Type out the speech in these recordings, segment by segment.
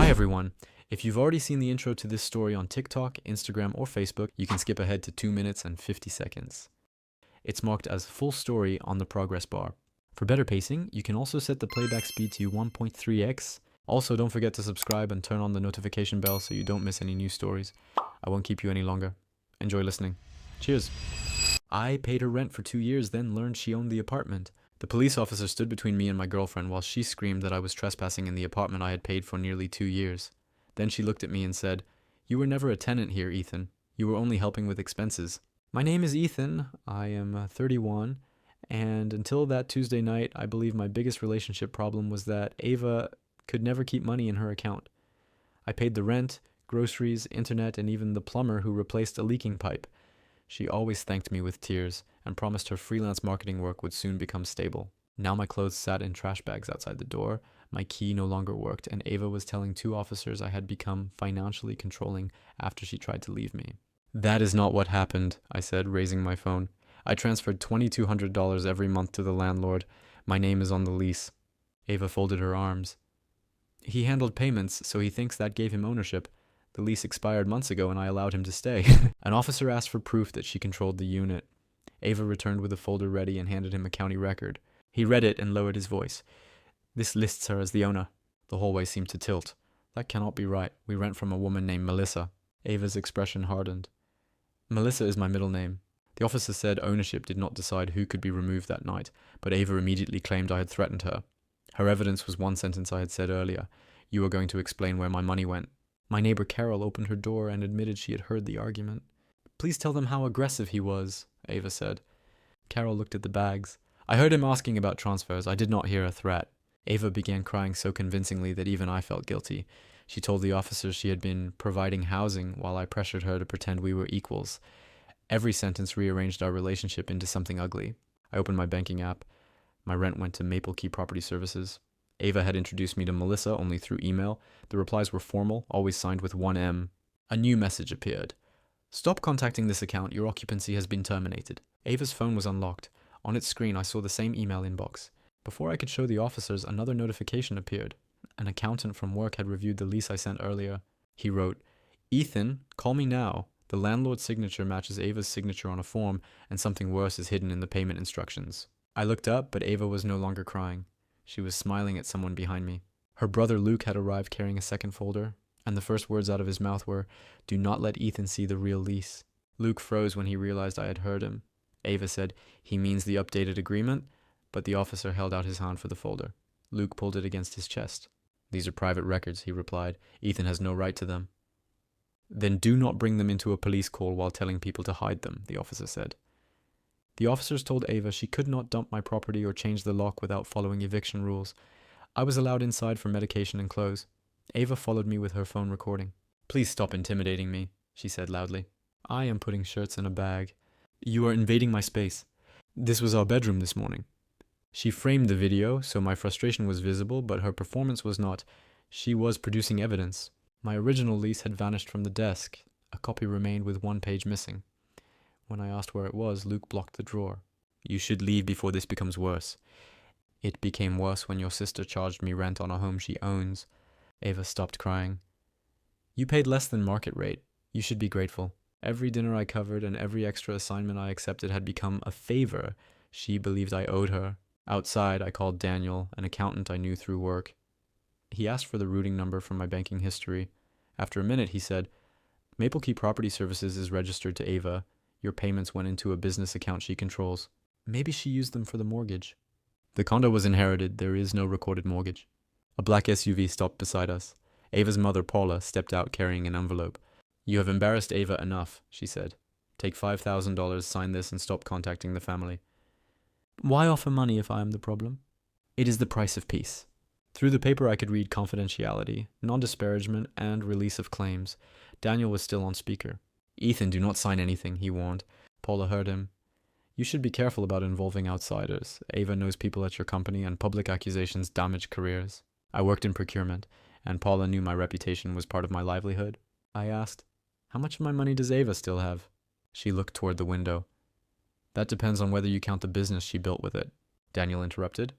Hi everyone. If you've already seen the intro to this story on TikTok, Instagram, or Facebook, you can skip ahead to 2 minutes and 50 seconds. It's marked as full story on the progress bar. For better pacing, you can also set the playback speed to 1.3x. Also, don't forget to subscribe and turn on the notification bell so you don't miss any new stories. I won't keep you any longer. Enjoy listening. Cheers. I paid her rent for 2 years, then learned she owned the apartment. The police officer stood between me and my girlfriend while she screamed that I was trespassing in the apartment I had paid for nearly 2 years. Then she looked at me and said, "You were never a tenant here, Ethan. You were only helping with expenses." My name is Ethan. I am 31, and until that Tuesday night, I believe my biggest relationship problem was that Ava could never keep money in her account. I paid the rent, groceries, internet, and even the plumber who replaced a leaking pipe. She always thanked me with tears and promised her freelance marketing work would soon become stable. Now my clothes sat in trash bags outside the door, my key no longer worked, and Ava was telling 2 officers I had become financially controlling after she tried to leave me. "That is not what happened," I said, raising my phone. "I transferred $2,200 every month to the landlord. My name is on the lease." Ava folded her arms. "He handled payments, so he thinks that gave him ownership. The lease expired months ago and I allowed him to stay." An officer asked for proof that she controlled the unit. Ava returned with a folder ready and handed him a county record. He read it and lowered his voice. "This lists her as the owner." The hallway seemed to tilt. "That cannot be right. We rent from a woman named Melissa." Ava's expression hardened. "Melissa is my middle name." The officer said ownership did not decide who could be removed that night, but Ava immediately claimed I had threatened her. Her evidence was one sentence I had said earlier. "You are going to explain where my money went." My neighbor Carol opened her door and admitted she had heard the argument. "Please tell them how aggressive he was," Ava said. Carol looked at the bags. "I heard him asking about transfers. I did not hear a threat." Ava began crying so convincingly that even I felt guilty. She told the officers she had been providing housing while I pressured her to pretend we were equals. Every sentence rearranged our relationship into something ugly. I opened my banking app. My rent went to Maple Key Property Services. Ava had introduced me to Melissa only through email. The replies were formal, always signed with 1M. A new message appeared. "Stop contacting this account. Your occupancy has been terminated." Ava's phone was unlocked. On its screen, I saw the same email inbox. Before I could show the officers, another notification appeared. An accountant from work had reviewed the lease I sent earlier. He wrote, "Ethan, call me now. The landlord's signature matches Ava's signature on a form, and something worse is hidden in the payment instructions." I looked up, but Ava was no longer crying. She was smiling at someone behind me. Her brother Luke had arrived carrying a second folder, and the first words out of his mouth were, "Do not let Ethan see the real lease." Luke froze when he realized I had heard him. Ava said, "He means the updated agreement," but the officer held out his hand for the folder. Luke pulled it against his chest. "These are private records," he replied. "Ethan has no right to them." "Then do not bring them into a police call while telling people to hide them," the officer said. The officers told Ava she could not dump my property or change the lock without following eviction rules. I was allowed inside for medication and clothes. Ava followed me with her phone recording. "Please stop intimidating me," she said loudly. "I am putting shirts in a bag. You are invading my space. This was our bedroom this morning." She framed the video, so my frustration was visible, but her performance was not. She was producing evidence. My original lease had vanished from the desk. A copy remained with 1 page missing. When I asked where it was, Luke blocked the drawer. "You should leave before this becomes worse." "It became worse when your sister charged me rent on a home she owns." Ava stopped crying. "You paid less than market rate. You should be grateful. Every dinner I covered and every extra assignment I accepted had become a favor she believed I owed her." Outside, I called Daniel, an accountant I knew through work. He asked for the routing number from my banking history. After a minute, he said, "Maple Key Property Services is registered to Ava. Your payments went into a business account she controls. Maybe she used them for the mortgage." The condo was inherited. There is no recorded mortgage. A black SUV stopped beside us. Ava's mother, Paula, stepped out carrying an envelope. "You have embarrassed Ava enough," she said. "Take $5,000, sign this, and stop contacting the family." "Why offer money if I am the problem?" "It is the price of peace." Through the paper I could read confidentiality, non-disparagement, and release of claims. Daniel was still on speaker. "Ethan, do not sign anything," he warned. Paula heard him. "You should be careful about involving outsiders. Ava knows people at your company, and public accusations damage careers." I worked in procurement, and Paula knew my reputation was part of my livelihood. I asked, "How much of my money does Ava still have?" She looked toward the window. "That depends on whether you count the business she built with it," Daniel interrupted.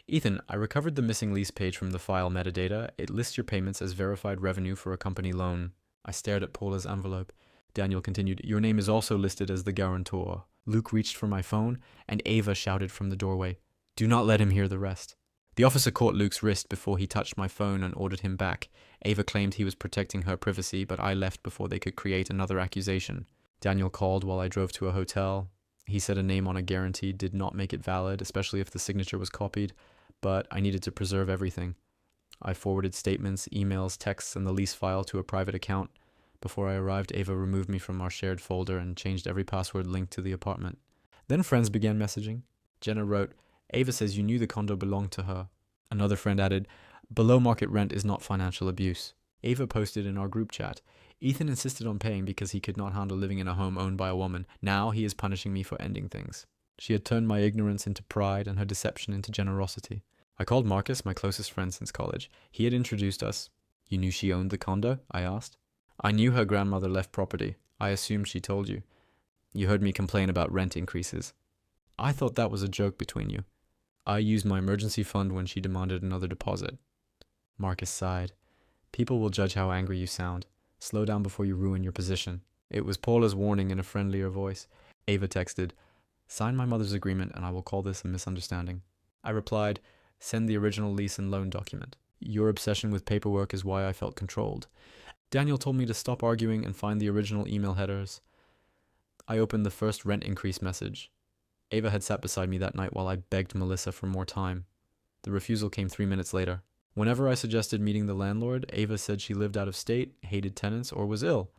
Ethan, I recovered the missing lease page from the file metadata. It lists your payments as verified revenue for a company loan. I stared at Paula's envelope. Daniel continued, your name is also listed as the guarantor. Luke reached for my phone, and Ava shouted from the doorway, do not let him hear the rest. The officer caught Luke's wrist before he touched my phone and ordered him back. Ava claimed he was protecting her privacy, but I left before they could create another accusation. Daniel called while I drove to a hotel. He said a name on a guarantee did not make it valid, especially if the signature was copied, but I needed to preserve everything. I forwarded statements, emails, texts, and the lease file to a private account. Before I arrived, Ava removed me from our shared folder and changed every password linked to the apartment. Then friends began messaging. Jenna wrote, Ava says you knew the condo belonged to her. Another friend added, below market rent is not financial abuse. Ava posted in our group chat, Ethan insisted on paying because he could not handle living in a home owned by a woman. Now he is punishing me for ending things. She had turned my ignorance into pride and her deception into generosity. I called Marcus, my closest friend since college. He had introduced us. You knew she owned the condo? I asked. I knew her grandmother left property. I assumed she told you. You heard me complain about rent increases. I thought that was a joke between you. I used my emergency fund when she demanded another deposit. Marcus sighed. People will judge how angry you sound. Slow down before you ruin your position. It was Paula's warning in a friendlier voice. Ava texted, sign my mother's agreement and I will call this a misunderstanding. I replied, send the original lease and loan document. Your obsession with paperwork is why I felt controlled. Daniel told me to stop arguing and find the original email headers. I opened the first rent increase message. Ava had sat beside me that night while I begged Melissa for more time. The refusal came 3 minutes later. Whenever I suggested meeting the landlord, Ava said she lived out of state, hated tenants, or was ill.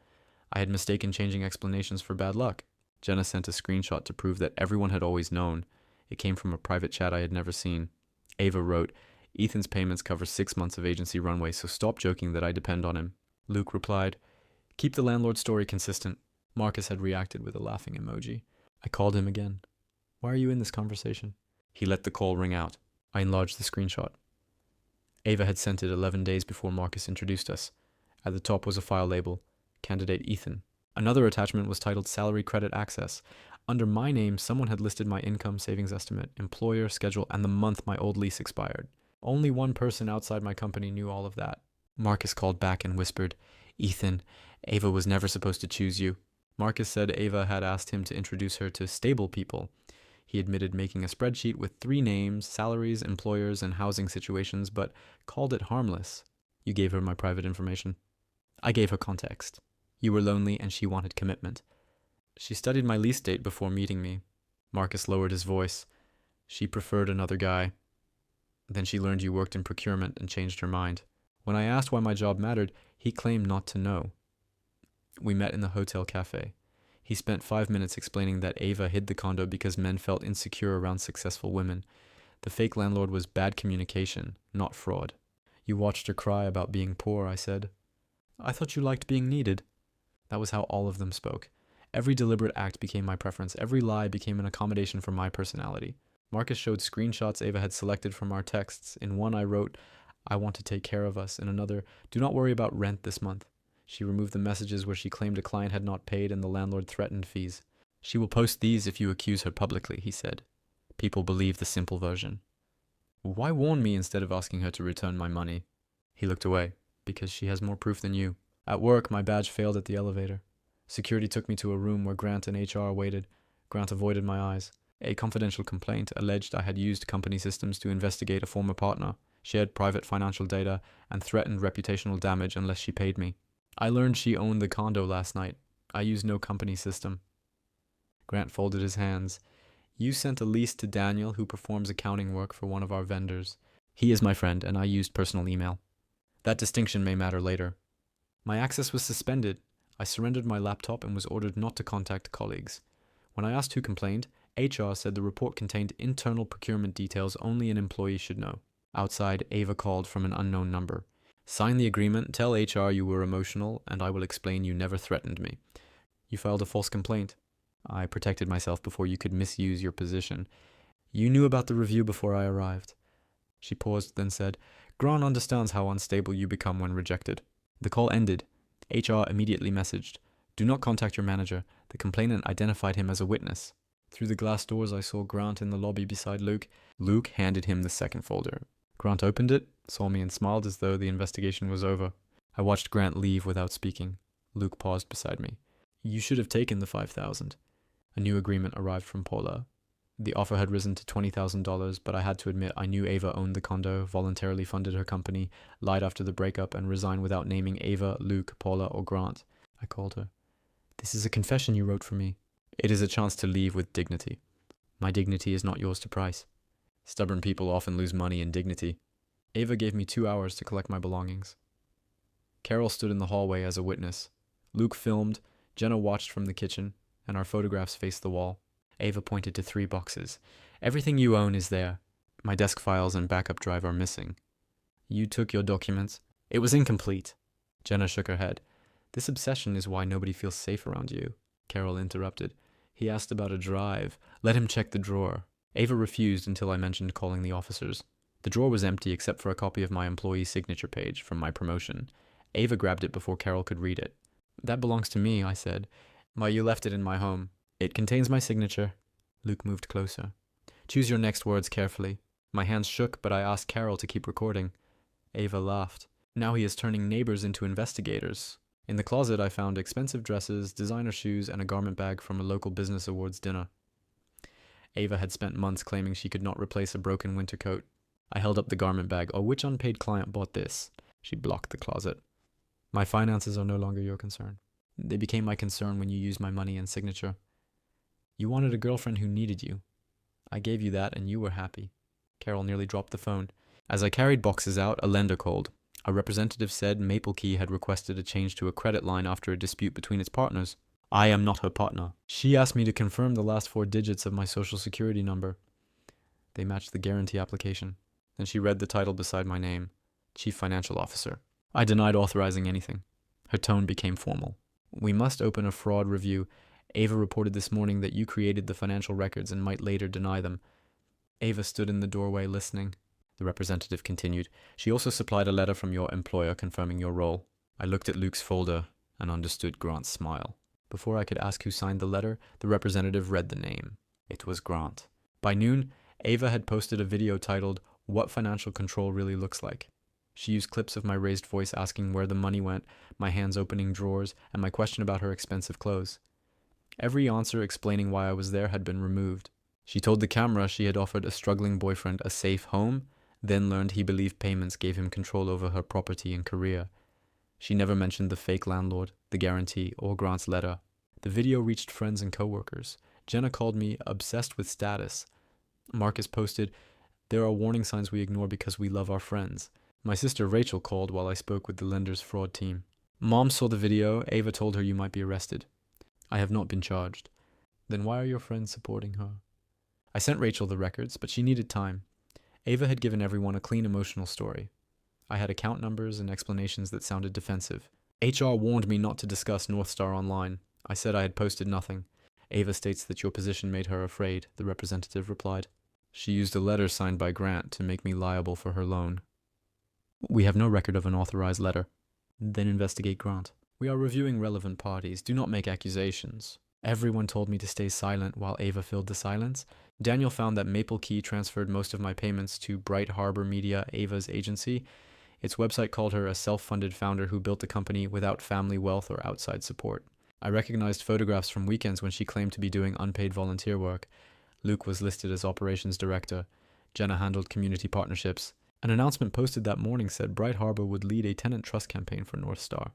I had mistaken changing explanations for bad luck. Jenna sent a screenshot to prove that everyone had always known. It came from a private chat I had never seen. Ava wrote, Ethan's payments cover 6 months of agency runway, so stop joking that I depend on him. Luke replied, keep the landlord story consistent. Marcus had reacted with a laughing emoji. I called him again. Why are you in this conversation? He let the call ring out. I enlarged the screenshot. Ava had sent it 11 days before Marcus introduced us. At the top was a file label, Candidate Ethan. Another attachment was titled Salary Credit Access. Under my name, someone had listed my income savings estimate, employer schedule, and the month my old lease expired. Only one person outside my company knew all of that. Marcus called back and whispered, Ethan, Ava was never supposed to choose you. Marcus said Ava had asked him to introduce her to stable people. He admitted making a spreadsheet with 3 names, salaries, employers, and housing situations, but called it harmless. You gave her my private information. I gave her context. You were lonely and she wanted commitment. She studied my lease date before meeting me. Marcus lowered his voice. She preferred another guy. Then she learned you worked in procurement and changed her mind. When I asked why my job mattered, he claimed not to know. We met in the hotel cafe. He spent 5 minutes explaining that Ava hid the condo because men felt insecure around successful women. The fake landlord was bad communication, not fraud. You watched her cry about being poor, I said. I thought you liked being needed. That was how all of them spoke. Every deliberate act became my preference. Every lie became an accommodation for my personality. Marcus showed screenshots Ava had selected from our texts. In one I wrote, I want to take care of us. In another, do not worry about rent this month. She removed the messages where she claimed a client had not paid and the landlord threatened fees. She will post these if you accuse her publicly, he said. People believe the simple version. Why warn me instead of asking her to return my money? He looked away. Because she has more proof than you. At work, my badge failed at the elevator. Security took me to a room where Grant and HR waited. Grant avoided my eyes. A confidential complaint alleged I had used company systems to investigate a former partner, shared private financial data, and threatened reputational damage unless she paid me. I learned she owned the condo last night. I used no company system. Grant folded his hands. You sent a lease to Daniel, who performs accounting work for one of our vendors. He is my friend, and I used personal email. That distinction may matter later. My access was suspended. I surrendered my laptop and was ordered not to contact colleagues. When I asked who complained, HR said the report contained internal procurement details only an employee should know. Outside, Ava called from an unknown number. Sign the agreement, tell HR you were emotional, and I will explain you never threatened me. You filed a false complaint. I protected myself before you could misuse your position. You knew about the review before I arrived. She paused, then said, Grant understands how unstable you become when rejected. The call ended. HR immediately messaged, do not contact your manager. The complainant identified him as a witness. Through the glass doors, I saw Grant in the lobby beside Luke. Luke handed him the second folder. Grant opened it, saw me, and smiled as though the investigation was over. I watched Grant leave without speaking. Luke paused beside me. You should have taken the $5,000. A new agreement arrived from Paula. The offer had risen to $20,000, but I had to admit I knew Ava owned the condo, voluntarily funded her company, lied after the breakup, and resigned without naming Ava, Luke, Paula, or Grant. I called her. This is a confession you wrote for me. It is a chance to leave with dignity. My dignity is not yours to price. Stubborn people often lose money and dignity. Ava gave me 2 hours to collect my belongings. Carol stood in the hallway as a witness. Luke filmed, Jenna watched from the kitchen, and our photographs faced the wall. Ava pointed to 3 boxes. Everything you own is there. My desk files and backup drive are missing. You took your documents. It was incomplete. Jenna shook her head. This obsession is why nobody feels safe around you. Carol interrupted. He asked about a drive. Let him check the drawer. Ava refused until I mentioned calling the officers. The drawer was empty except for a copy of my employee signature page from my promotion. Ava grabbed it before Carol could read it. That belongs to me, I said. Why, you left it in my home. It contains my signature. Luke moved closer. Choose your next words carefully. My hands shook, but I asked Carol to keep recording. Ava laughed. Now he is turning neighbors into investigators. In the closet, I found expensive dresses, designer shoes, and a garment bag from a local business awards dinner. Ava had spent months claiming she could not replace a broken winter coat. I held up the garment bag. Oh, which unpaid client bought this? She blocked the closet. My finances are no longer your concern. They became my concern when you used my money and signature. You wanted a girlfriend who needed you. I gave you that and you were happy. Carol nearly dropped the phone. As I carried boxes out, a lender called. A representative said Maple Key had requested a change to a credit line after a dispute between its partners. I am not her partner. She asked me to confirm the last 4 digits of my social security number. They matched the guarantee application. Then she read the title beside my name, Chief Financial Officer. I denied authorizing anything. Her tone became formal. We must open a fraud review. Ava reported this morning that you created the financial records and might later deny them. Ava stood in the doorway listening. The representative continued. She also supplied a letter from your employer confirming your role. I looked at Luke's folder and understood Grant's smile. Before I could ask who signed the letter, the representative read the name. It was Grant. By noon, Ava had posted a video titled, What Financial Control Really Looks Like. She used clips of my raised voice asking where the money went, my hands opening drawers, and my question about her expensive clothes. Every answer explaining why I was there had been removed. She told the camera she had offered a struggling boyfriend a safe home, then learned he believed payments gave him control over her property and career. She never mentioned the fake landlord, the guarantee, or Grant's letter. The video reached friends and coworkers. Jenna called me obsessed with status. Marcus posted, there are warning signs we ignore because we love our friends. My sister Rachel called while I spoke with the lender's fraud team. Mom saw the video. Ava told her you might be arrested. I have not been charged. Then why are your friends supporting her? I sent Rachel the records, but she needed time. Ava had given everyone a clean emotional story. I had account numbers and explanations that sounded defensive. HR warned me not to discuss North Star online. I said I had posted nothing. Ava states that your position made her afraid, the representative replied. She used a letter signed by Grant to make me liable for her loan. We have no record of an authorized letter. Then investigate Grant. We are reviewing relevant parties. Do not make accusations. Everyone told me to stay silent while Ava filled the silence. Daniel found that Maple Key transferred most of my payments to Bright Harbor Media, Ava's agency. Its website called her a self-funded founder who built the company without family wealth or outside support. I recognized photographs from weekends when she claimed to be doing unpaid volunteer work. Luke was listed as operations director. Jenna handled community partnerships. An announcement posted that morning said Bright Harbor would lead a tenant trust campaign for North Star.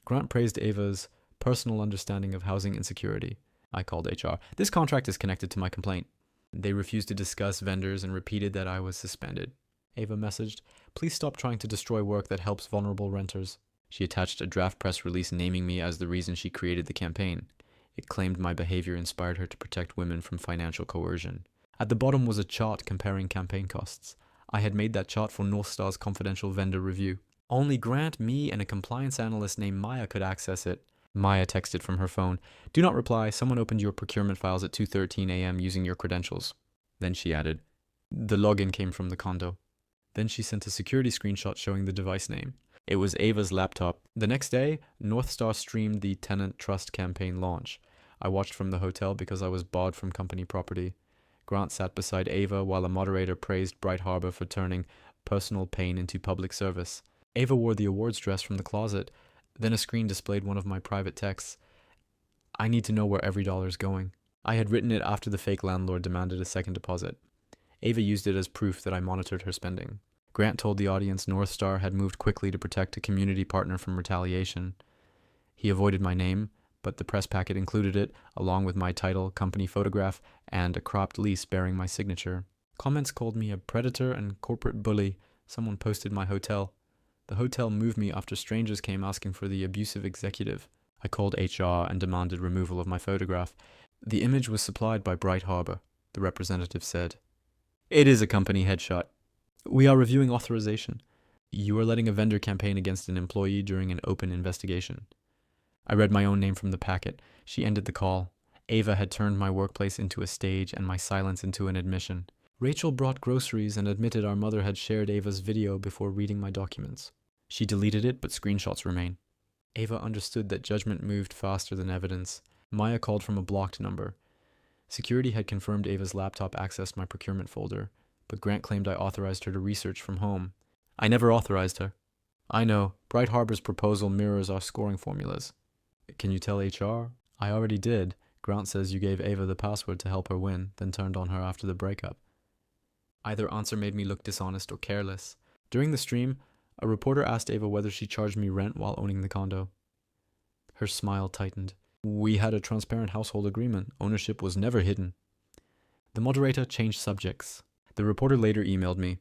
Grant praised Ava's personal understanding of housing insecurity. I called HR. This contract is connected to my complaint. They refused to discuss vendors and repeated that I was suspended. Ava messaged, please stop trying to destroy work that helps vulnerable renters. She attached a draft press release naming me as the reason she created the campaign. It claimed my behavior inspired her to protect women from financial coercion. At the bottom was a chart comparing campaign costs. I had made that chart for North Star's confidential vendor review. Only Grant, me, and a compliance analyst named Maya could access it. Maya texted from her phone, do not reply, someone opened your procurement files at 2:13 a.m. using your credentials. Then she added, the login came from the condo. Then she sent a security screenshot showing the device name. It was Ava's laptop. The next day, North Star streamed the Tenant Trust campaign launch. I watched from the hotel because I was barred from company property. Grant sat beside Ava while a moderator praised Bright Harbor for turning personal pain into public service. Ava wore the awards dress from the closet. Then a screen displayed one of my private texts. I need to know where every dollar's going. I had written it after the fake landlord demanded a second deposit. Ava used it as proof that I monitored her spending. Grant told the audience North Star had moved quickly to protect a community partner from retaliation. He avoided my name, but the press packet included it, along with my title, company photograph, and a cropped lease bearing my signature. Comments called me a predator and corporate bully. Someone posted my hotel. The hotel moved me after strangers came asking for the abusive executive. I called HR and demanded removal of my photograph. The image was supplied by Bright Harbor, the representative said. It is a company headshot. We are reviewing authorization. You are letting a vendor campaign against an employee during an open investigation. I read my own name from the packet. She ended the call. Ava had turned my workplace into a stage and my silence into an admission. Rachel brought groceries and admitted our mother had shared Ava's video before reading my documents. She deleted it, but screenshots remain. Ava understood that judgment moved faster than evidence. Maya called from a blocked number. Security had confirmed Ava's laptop accessed my procurement folder, but Grant claimed I authorized her to research from home. I never authorized her. I know. Bright Harbor's proposal mirrors our scoring formulas. Can you tell HR? I already did. Grant says you gave Ava the password to help her win, then turned on her after the breakup. Either answer made me look dishonest or careless. During the stream, a reporter asked Ava whether she charged me rent while owning the condo. Her smile tightened. We had a transparent household agreement. Ownership was never hidden. The moderator changed subjects. The reporter later emailed me.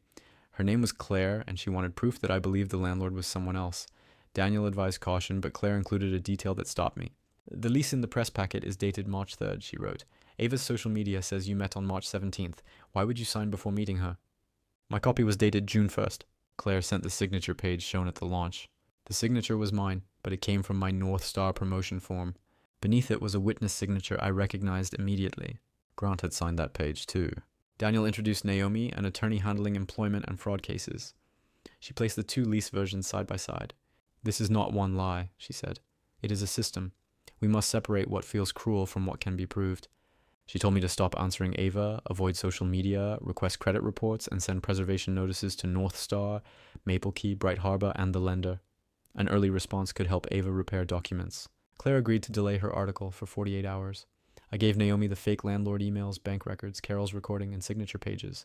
Her name was Claire, and she wanted proof that I believed the landlord was someone else. Daniel advised caution, but Claire included a detail that stopped me. The lease in the press packet is dated March 3rd, she wrote. Ava's social media says you met on March 17th. Why would you sign before meeting her? My copy was dated June 1st. Claire sent the signature page shown at the launch. The signature was mine, but it came from my North Star promotion form. Beneath it was a witness signature I recognized immediately. Grant had signed that page too. Daniel introduced Naomi, an attorney handling employment and fraud cases. She placed the two lease versions side by side. This is not one lie, she said. It is a system. We must separate what feels cruel from what can be proved. She told me to stop answering Ava, avoid social media, request credit reports, and send preservation notices to North Star, Maple Key, Bright Harbor, and the lender. An early response could help Ava repair documents. Claire agreed to delay her article for 48 hours. I gave Naomi the fake landlord emails, bank records, Carol's recording, and signature pages.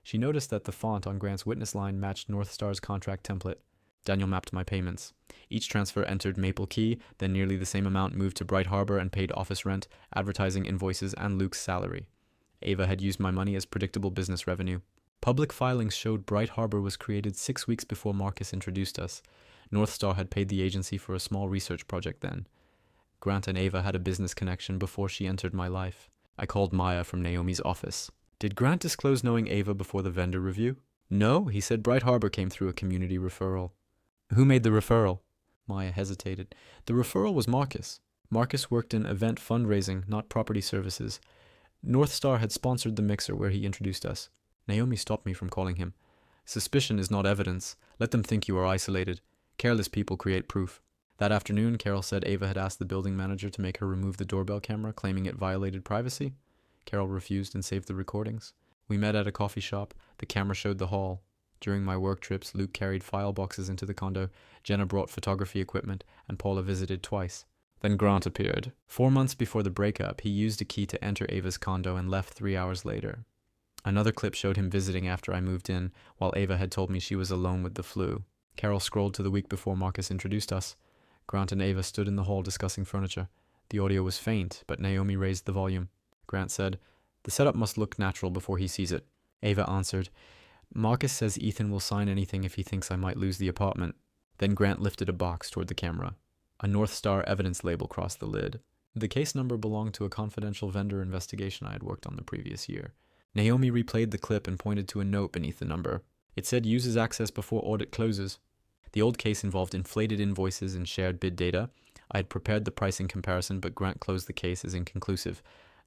She noticed that the font on Grant's witness line matched North Star's contract template. Daniel mapped my payments. Each transfer entered Maple Key, then nearly the same amount moved to Bright Harbor and paid office rent, advertising invoices, and Luke's salary. Ava had used my money as predictable business revenue. Public filings showed Bright Harbor was created 6 weeks before Marcus introduced us. North Star had paid the agency for a small research project then. Grant and Ava had a business connection before she entered my life. I called Maya from Naomi's office. Did Grant disclose knowing Ava before the vendor review? No, he said Bright Harbor came through a community referral. Who made the referral? Maya hesitated. The referral was Marcus. Marcus worked in event fundraising, not property services. North Star had sponsored the mixer where he introduced us. Naomi stopped me from calling him. Suspicion is not evidence. Let them think you are isolated. Careless people create proof. That afternoon, Carol said Ava had asked the building manager to make her remove the doorbell camera, claiming it violated privacy. Carol refused and saved the recordings. We met at a coffee shop. The camera showed the hall. During my work trips, Luke carried file boxes into the condo, Jenna brought photography equipment, and Paula visited twice. Then Grant appeared. 4 months before the breakup, he used a key to enter Ava's condo and left 3 hours later. Another clip showed him visiting after I moved in, while Ava had told me she was alone with the flu. Carol scrolled to the week before Marcus introduced us. Grant and Ava stood in the hall discussing furniture. The audio was faint, but Naomi raised the volume. Grant said, "The setup must look natural before he sees it." Ava answered, "Marcus says Ethan will sign anything if he thinks I might lose the apartment." Then Grant lifted a box toward the camera. A North Star evidence label crossed the lid. The case number belonged to a confidential vendor investigation I had worked on the previous year. Naomi replayed the clip and pointed to a note beneath the number. It said uses access before audit closes. The old case involved inflated invoices and shared bid data. I had prepared the pricing comparison, but Grant closed the case as inconclusive.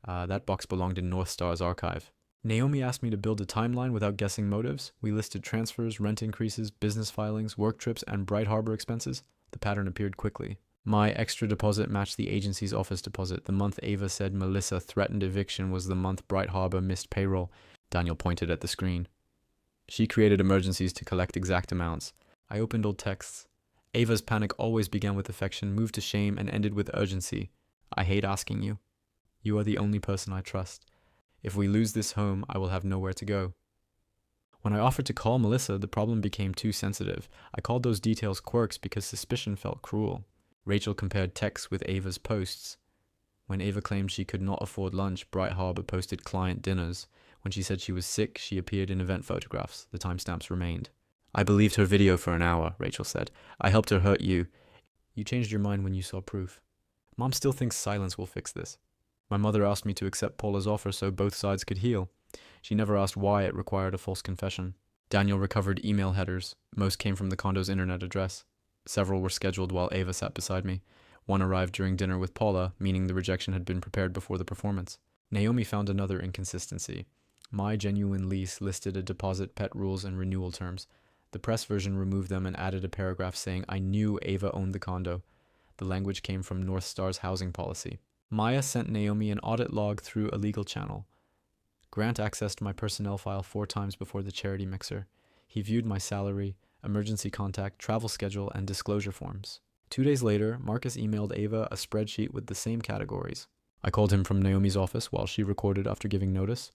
That box belonged in North Star's archive. Naomi asked me to build a timeline without guessing motives. We listed transfers, rent increases, business filings, work trips, and Bright Harbor expenses. The pattern appeared quickly. My extra deposit matched the agency's office deposit. The month Ava said Melissa threatened eviction was the month Bright Harbor missed payroll. Daniel pointed at the screen. She created emergencies to collect exact amounts. I opened old texts. Ava's panic always began with affection, moved to shame, and ended with urgency. I hate asking you. You are the only person I trust. If we lose this home, I will have nowhere to go. When I offered to call Melissa, the problem became too sensitive. I called those details quirks because suspicion felt cruel. Rachel compared texts with Ava's posts. When Ava claimed she could not afford lunch, Bright Harbor posted client dinners. When she said she was sick, she appeared in event photographs. The timestamps remained. I believed her video for an hour, Rachel said. I helped her hurt you. You changed your mind when you saw proof. Mom still thinks silence will fix this. My mother asked me to accept Paula's offer so both sides could heal. She never asked why it required a false confession. Daniel recovered email headers. Most came from the condo's internet address. Several were scheduled while Ava sat beside me. One arrived during dinner with Paula, meaning the rejection had been prepared before the performance. Naomi found another inconsistency. My genuine lease listed a deposit, pet rules, and renewal terms. The press version removed them and added a paragraph saying I knew Ava owned the condo. The language came from North Star's housing policy. Maya sent Naomi an audit log through a legal channel. Grant accessed my personnel file 4 times before the charity mixer. He viewed my salary, emergency contact, travel schedule, and disclosure forms. 2 days later, Marcus emailed Ava a spreadsheet with the same categories. I called him from Naomi's office while she recorded after giving notice.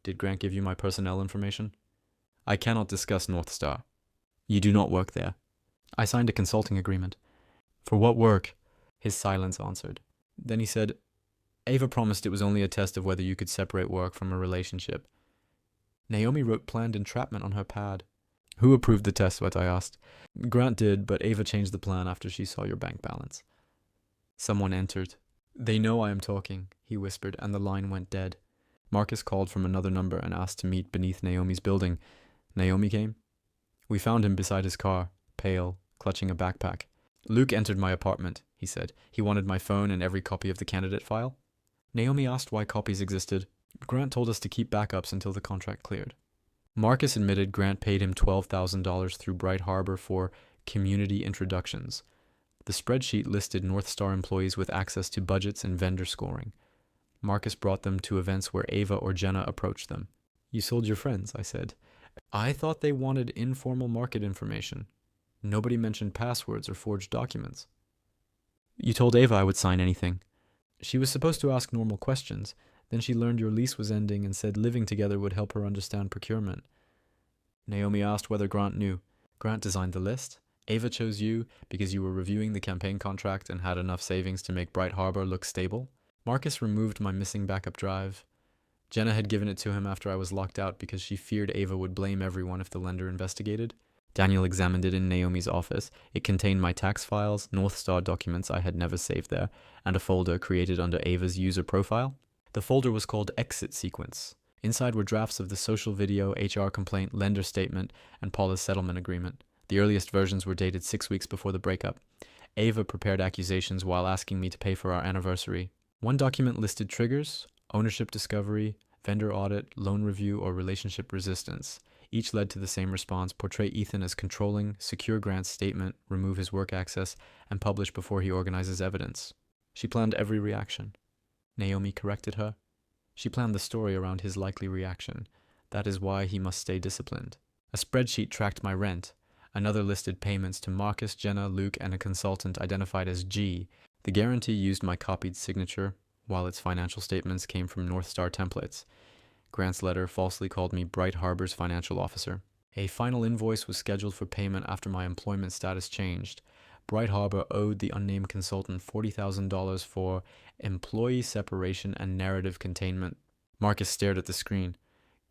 Did Grant give you my personnel information? I cannot discuss North Star. You do not work there. I signed a consulting agreement. For what work? His silence answered. Then he said, Ava promised it was only a test of whether you could separate work from a relationship. Naomi wrote planned entrapment on her pad. Who approved the test, what I asked. Grant did, but Ava changed the plan after she saw your bank balance. Someone entered. They know I am talking, he whispered, and the line went dead. Marcus called from another number and asked to meet beneath Naomi's building. Naomi came. We found him beside his car, pale, clutching a backpack. Luke entered my apartment, he said. He wanted my phone and every copy of the candidate file. Naomi asked why copies existed. Grant told us to keep backups until the contract cleared. Marcus admitted Grant paid him $12,000 through Bright Harbor for community introductions. The spreadsheet listed North Star employees with access to budgets and vendor scoring. Marcus brought them to events where Ava or Jenna approached them. You sold your friends, I said. I thought they wanted informal market information. Nobody mentioned passwords or forged documents. You told Ava I would sign anything. She was supposed to ask normal questions. Then she learned your lease was ending and said living together would help her understand procurement. Naomi asked whether Grant knew. Grant designed the list. Ava chose you because you were reviewing the campaign contract and had enough savings to make Bright Harbor look stable. Marcus removed my missing backup drive. Jenna had given it to him after I was locked out because she feared Ava would blame everyone if the lender investigated. Daniel examined it in Naomi's office. It contained my tax files, North Star documents I had never saved there, and a folder created under Ava's user profile. The folder was called Exit Sequence. Inside were drafts of the social video, HR complaint, lender statement, and Paula's settlement agreement. The earliest versions were dated 6 weeks before the breakup. Ava prepared accusations while asking me to pay for our anniversary. One document listed triggers, ownership discovery, vendor audit, loan review, or relationship resistance. Each led to the same response: portray Ethan as controlling, secure Grant's statement, remove his work access, and publish before he organizes evidence. She planned every reaction. Naomi corrected her. She planned the story around his likely reaction. That is why he must stay disciplined. A spreadsheet tracked my rent. Another listed payments to Marcus, Jenna, Luke, and a consultant identified as G. The guarantee used my copied signature, while its financial statements came from North Star templates. Grant's letter falsely called me Bright Harbor's financial officer. A final invoice was scheduled for payment after my employment status changed. Bright Harbor owed the unnamed consultant $40,000 for employee separation and narrative containment. Marcus stared at the screen.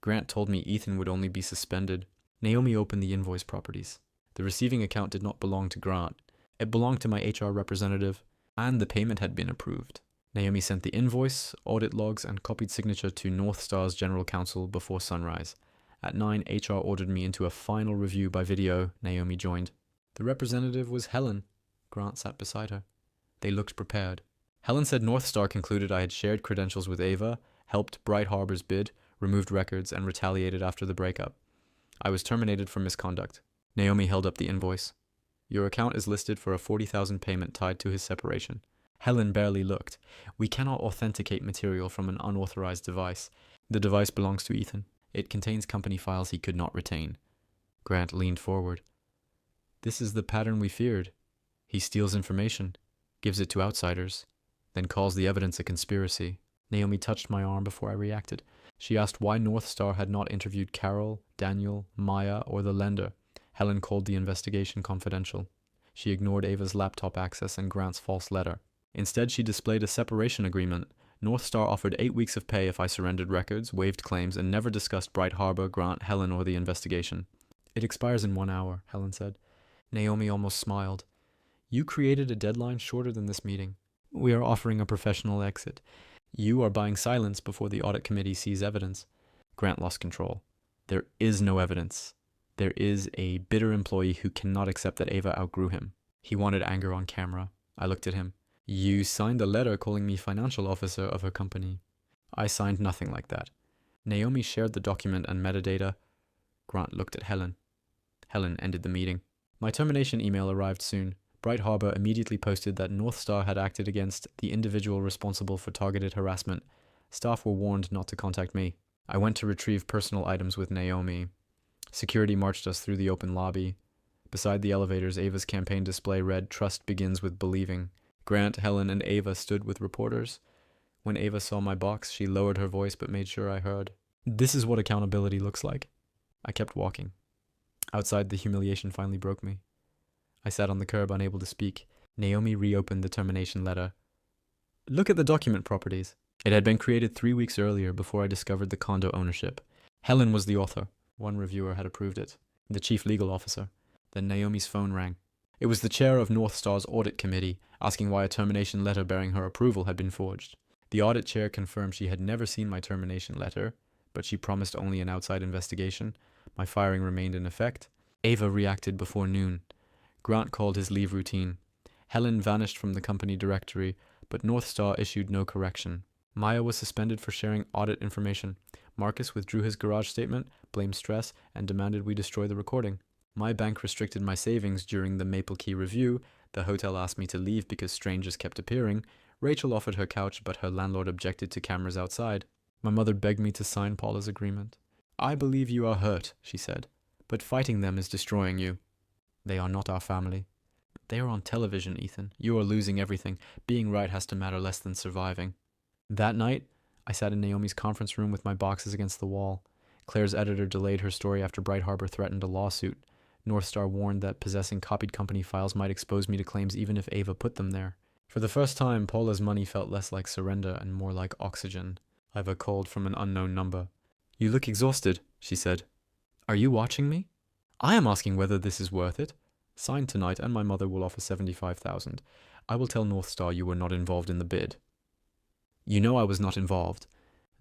Grant told me Ethan would only be suspended. Naomi opened the invoice properties. The receiving account did not belong to Grant. It belonged to my HR representative, and the payment had been approved. Naomi sent the invoice, audit logs, and copied signature to North Star's general counsel before sunrise. At 9, HR ordered me into a final review by video. Naomi joined. The representative was Helen. Grant sat beside her. They looked prepared. Helen said North Star concluded I had shared credentials with Ava, helped Bright Harbor's bid, removed records, and retaliated after the breakup. I was terminated for misconduct. Naomi held up the invoice. Your account is listed for a $40,000 payment tied to his separation. Helen barely looked. We cannot authenticate material from an unauthorized device. The device belongs to Ethan. It contains company files he could not retain. Grant leaned forward. This is the pattern we feared. He steals information, gives it to outsiders, then calls the evidence a conspiracy. Naomi touched my arm before I reacted. She asked why North Star had not interviewed Carol, Daniel, Maya, or the lender. Helen called the investigation confidential. She ignored Ava's laptop access and Grant's false letter. Instead, she displayed a separation agreement. North Star offered 8 weeks of pay if I surrendered records, waived claims, and never discussed Bright Harbor, Grant, Helen, or the investigation. It expires in 1 hour, Helen said. Naomi almost smiled. You created a deadline shorter than this meeting. We are offering a professional exit. You are buying silence before the audit committee sees evidence. Grant lost control. There is no evidence. There is a bitter employee who cannot accept that Ava outgrew him. He wanted anger on camera. I looked at him. You signed a letter calling me financial officer of her company. I signed nothing like that. Naomi shared the document and metadata. Grant looked at Helen. Helen ended the meeting. My termination email arrived soon. Bright Harbor immediately posted that North Star had acted against the individual responsible for targeted harassment. Staff were warned not to contact me. I went to retrieve personal items with Naomi. Security marched us through the open lobby. Beside the elevators, Ava's campaign display read, "Trust begins with believing." Grant, Helen, and Ava stood with reporters. When Ava saw my box, she lowered her voice but made sure I heard. This is what accountability looks like. I kept walking. Outside, the humiliation finally broke me. I sat on the curb, unable to speak. Naomi reopened the termination letter. Look at the document properties. It had been created 3 weeks earlier before I discovered the condo ownership. Helen was the author. One reviewer had approved it. The chief legal officer. Then Naomi's phone rang. It was the chair of North Star's audit committee, asking why a termination letter bearing her approval had been forged. The audit chair confirmed she had never seen my termination letter, but she promised only an outside investigation. My firing remained in effect. Ava reacted before noon. Grant called his leave routine. Helen vanished from the company directory, but North Star issued no correction. Maya was suspended for sharing audit information. Marcus withdrew his garage statement, blamed stress, and demanded we destroy the recording. My bank restricted my savings during the Maple Key review. The hotel asked me to leave because strangers kept appearing. Rachel offered her couch, but her landlord objected to cameras outside. My mother begged me to sign Paula's agreement. I believe you are hurt, she said, but fighting them is destroying you. They are not our family. They are on television, Ethan. You are losing everything. Being right has to matter less than surviving. That night, I sat in Naomi's conference room with my boxes against the wall. Claire's editor delayed her story after Bright Harbor threatened a lawsuit. North Star warned that possessing copied company files might expose me to claims even if Ava put them there. For the first time, Paula's money felt less like surrender and more like oxygen. Ava called from an unknown number. You look exhausted, she said. Are you watching me? I am asking whether this is worth it. Sign tonight and my mother will offer $75,000. I will tell North Star you were not involved in the bid. You know I was not involved.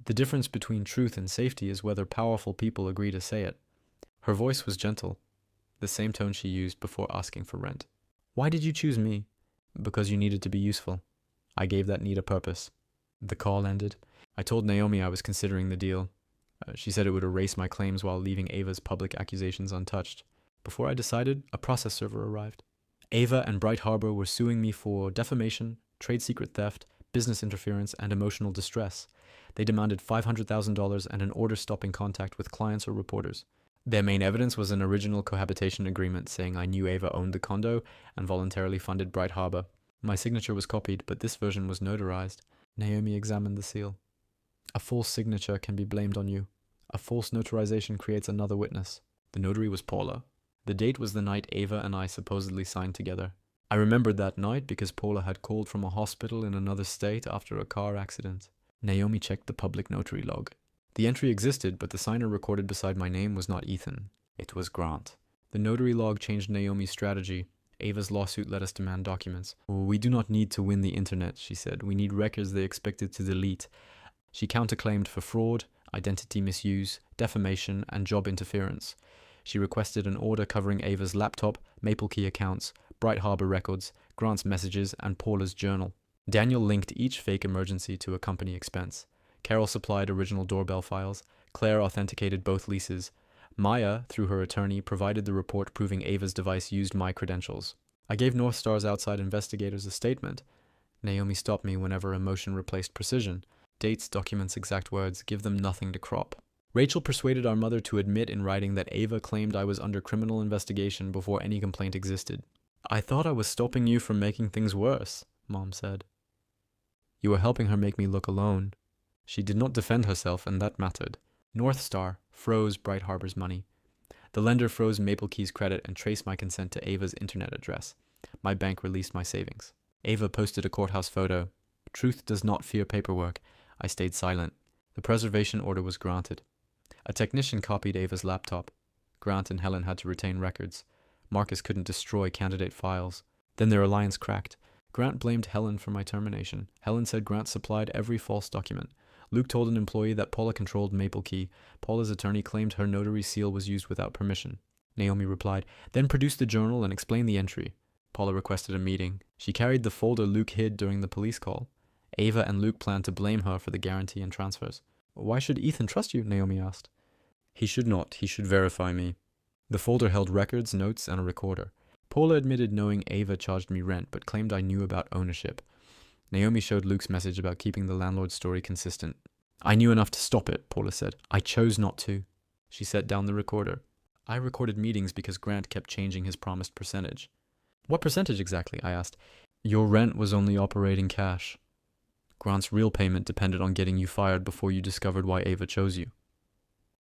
The difference between truth and safety is whether powerful people agree to say it. Her voice was gentle, the same tone she used before asking for rent. Why did you choose me? Because you needed to be useful. I gave that need a purpose. The call ended. I told Naomi I was considering the deal. She said it would erase my claims while leaving Ava's public accusations untouched. Before I decided, a process server arrived. Ava and Bright Harbor were suing me for defamation, trade secret theft, business interference, and emotional distress. They demanded $500,000 and an order stopping contact with clients or reporters. Their main evidence was an original cohabitation agreement saying I knew Ava owned the condo and voluntarily funded Bright Harbor. My signature was copied, but this version was notarized. Naomi examined the seal. A false signature can be blamed on you. A false notarization creates another witness. The notary was Paula. The date was the night Ava and I supposedly signed together. I remembered that night because Paula had called from a hospital in another state after a car accident. Naomi checked the public notary log. The entry existed, but the signer recorded beside my name was not Ethan. It was Grant. The notary log changed Naomi's strategy. Ava's lawsuit let us demand documents. We do not need to win the internet, she said. We need records they expected to delete. She counterclaimed for fraud, identity misuse, defamation, and job interference. She requested an order covering Ava's laptop, Maple Key accounts, Bright Harbor records, Grant's messages, and Paula's journal. Daniel linked each fake emergency to a company expense. Carol supplied original doorbell files. Claire authenticated both leases. Maya, through her attorney, provided the report proving Ava's device used my credentials. I gave North Star's outside investigators a statement. Naomi stopped me whenever emotion replaced precision. Dates, documents, exact words, give them nothing to crop. Rachel persuaded our mother to admit in writing that Ava claimed I was under criminal investigation before any complaint existed. I thought I was stopping you from making things worse, Mom said. You were helping her make me look alone. She did not defend herself, and that mattered. North Star froze Bright Harbor's money. The lender froze Maple Key's credit and traced my consent to Ava's internet address. My bank released my savings. Ava posted a courthouse photo. Truth does not fear paperwork. I stayed silent. The preservation order was granted. A technician copied Ava's laptop. Grant and Helen had to retain records. Marcus couldn't destroy candidate files. Then their alliance cracked. Grant blamed Helen for my termination. Helen said Grant supplied every false document. Luke told an employee that Paula controlled Maple Key. Paula's attorney claimed her notary seal was used without permission. Naomi replied, then produce the journal and explain the entry. Paula requested a meeting. She carried the folder Luke hid during the police call. Ava and Luke planned to blame her for the guarantee and transfers. Why should Ethan trust you? Naomi asked. He should not. He should verify me. The folder held records, notes, and a recorder. Paula admitted knowing Ava charged me rent, but claimed I knew about ownership. Naomi showed Luke's message about keeping the landlord's story consistent. I knew enough to stop it, Paula said. I chose not to. She set down the recorder. I recorded meetings because Grant kept changing his promised percentage. What percentage exactly? I asked. Your rent was only operating cash. Grant's real payment depended on getting you fired before you discovered why Ava chose you.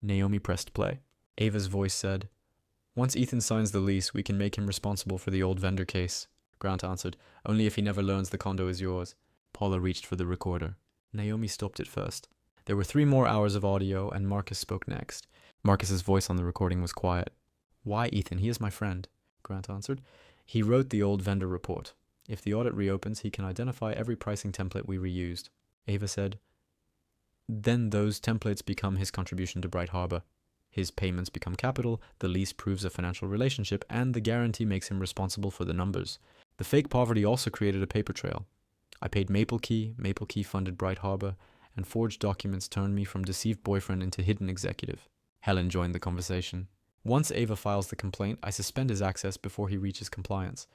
Naomi pressed play. Ava's voice said, once Ethan signs the lease, we can make him responsible for the old vendor case. Grant answered, only if he never learns the condo is yours. Paula reached for the recorder. Naomi stopped it first. There were 3 more hours of audio, and Marcus spoke next. Marcus's voice on the recording was quiet. Why, Ethan? He is my friend, Grant answered. He wrote the old vendor report. If the audit reopens, he can identify every pricing template we reused. Ava said, then those templates become his contribution to Bright Harbor. His payments become capital, the lease proves a financial relationship, and the guarantee makes him responsible for the numbers. The fake poverty also created a paper trail. I paid Maple Key funded Bright Harbor, and forged documents turned me from deceived boyfriend into hidden executive. Helen joined the conversation. Once Ava files the complaint, I suspend his access before he reaches compliance.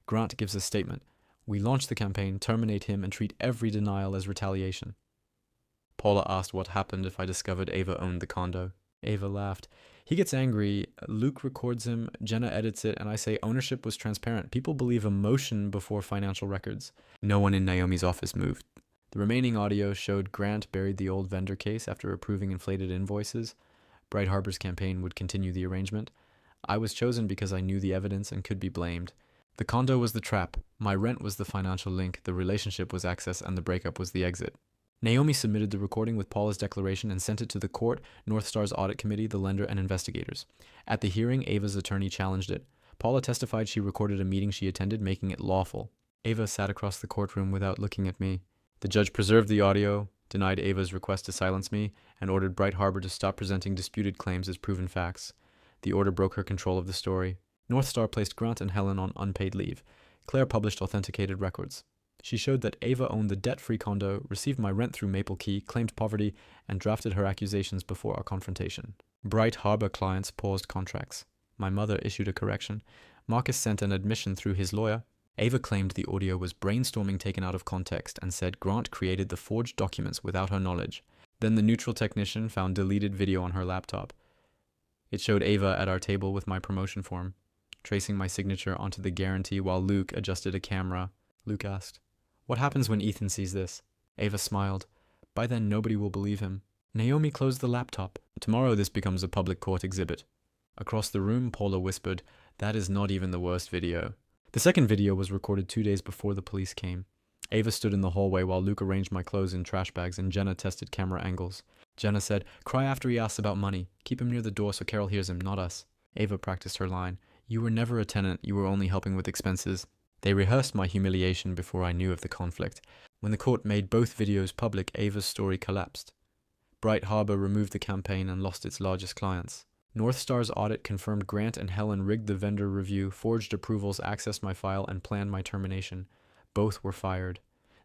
Grant gives a statement. We launch the campaign, terminate him, and treat every denial as retaliation. Paula asked what happened if I discovered Ava owned the condo. Ava laughed. He gets angry. Luke records him. Jenna edits it, and I say ownership was transparent. People believe emotion before financial records. No one in Naomi's office moved. The remaining audio showed Grant buried the old vendor case after approving inflated invoices. Bright Harbor's campaign would continue the arrangement. I was chosen because I knew the evidence and could be blamed. The condo was the trap. My rent was the financial link. The relationship was access, and the breakup was the exit. Naomi submitted the recording with Paula's declaration and sent it to the court, North Star's audit committee, the lender, and investigators. At the hearing, Ava's attorney challenged it. Paula testified she recorded a meeting she attended, making it lawful. Ava sat across the courtroom without looking at me. The judge preserved the audio, denied Ava's request to silence me, and ordered Bright Harbor to stop presenting disputed claims as proven facts. The order broke her control of the story. North Star placed Grant and Helen on unpaid leave. Claire published authenticated records. She showed that Ava owned the debt-free condo, received my rent through Maple Key, claimed poverty, and drafted her accusations before our confrontation. Bright Harbor clients paused contracts. My mother issued a correction. Marcus sent an admission through his lawyer. Ava claimed the audio was brainstorming taken out of context and said Grant created the forged documents without her knowledge. Then the neutral technician found deleted video on her laptop. It showed Ava at our table with my promotion form, tracing my signature onto the guarantee while Luke adjusted a camera. Luke asked, what happens when Ethan sees this? Ava smiled. By then nobody will believe him. Naomi closed the laptop. Tomorrow this becomes a public court exhibit. Across the room, Paula whispered, that is not even the worst video. The second video was recorded 2 days before the police came. Ava stood in the hallway while Luke arranged my clothes in trash bags and Jenna tested camera angles. Jenna said, cry after he asks about money. Keep him near the door so Carol hears him, not us. Ava practiced her line. You were never a tenant, you were only helping with expenses. They rehearsed my humiliation before I knew of the conflict. When the court made both videos public, Ava's story collapsed. Bright Harbor removed the campaign and lost its largest clients. North Star's audit confirmed Grant and Helen rigged the vendor review, forged approvals, accessed my file, and planned my termination. Both were fired.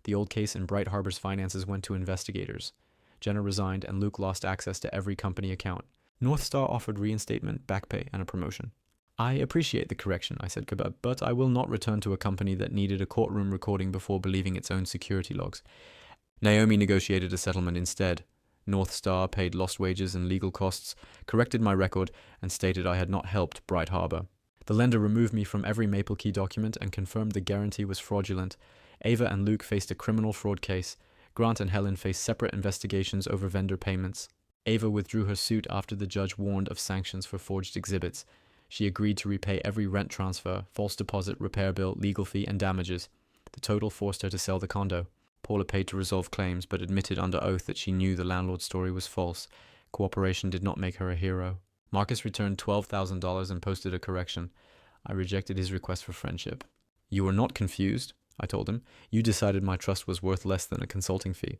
The old case in Bright Harbor's finances went to investigators. Jenna resigned and Luke lost access to every company account. North Star offered reinstatement, back pay, and a promotion. I appreciate the correction, I said, Kebab, but I will not return to a company that needed a courtroom recording before believing its own security logs. Naomi negotiated a settlement instead. North Star paid lost wages and legal costs, corrected my record, and stated I had not helped Bright Harbor. The lender removed me from every Maple Key document and confirmed the guarantee was fraudulent. Ava and Luke faced a criminal fraud case. Grant and Helen faced separate investigations over vendor payments. Ava withdrew her suit after the judge warned of sanctions for forged exhibits. She agreed to repay every rent transfer, false deposit, repair bill, legal fee, and damages. The total forced her to sell the condo. Paula paid to resolve claims, but admitted under oath that she knew the landlord's story was false. Cooperation did not make her a hero. Marcus returned $12,000 and posted a correction. I rejected his request for friendship. You were not confused, I told him. You decided my trust was worth less than a consulting fee.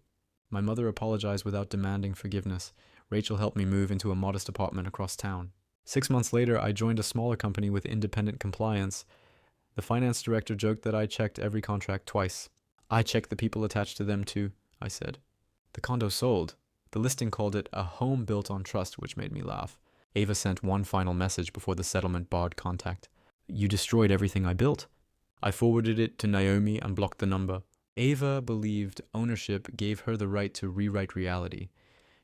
My mother apologized without demanding forgiveness. Rachel helped me move into a modest apartment across town. 6 months later, I joined a smaller company with independent compliance. The finance director joked that I checked every contract twice. I checked the people attached to them too, I said. The condo sold. The listing called it a home built on trust, which made me laugh. Ava sent one final message before the settlement barred contact. You destroyed everything I built. I forwarded it to Naomi and blocked the number. Ava believed ownership gave her the right to rewrite reality.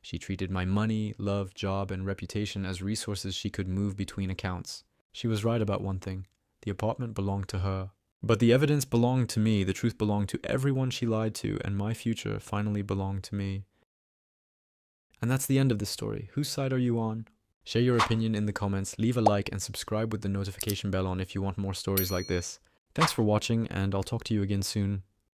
She treated my money, love, job, and reputation as resources she could move between accounts. She was right about one thing. The apartment belonged to her. But the evidence belonged to me, the truth belonged to everyone she lied to, and my future finally belonged to me. And that's the end of this story. Whose side are you on? Share your opinion in the comments, leave a like, and subscribe with the notification bell on if you want more stories like this. Thanks for watching, and I'll talk to you again soon.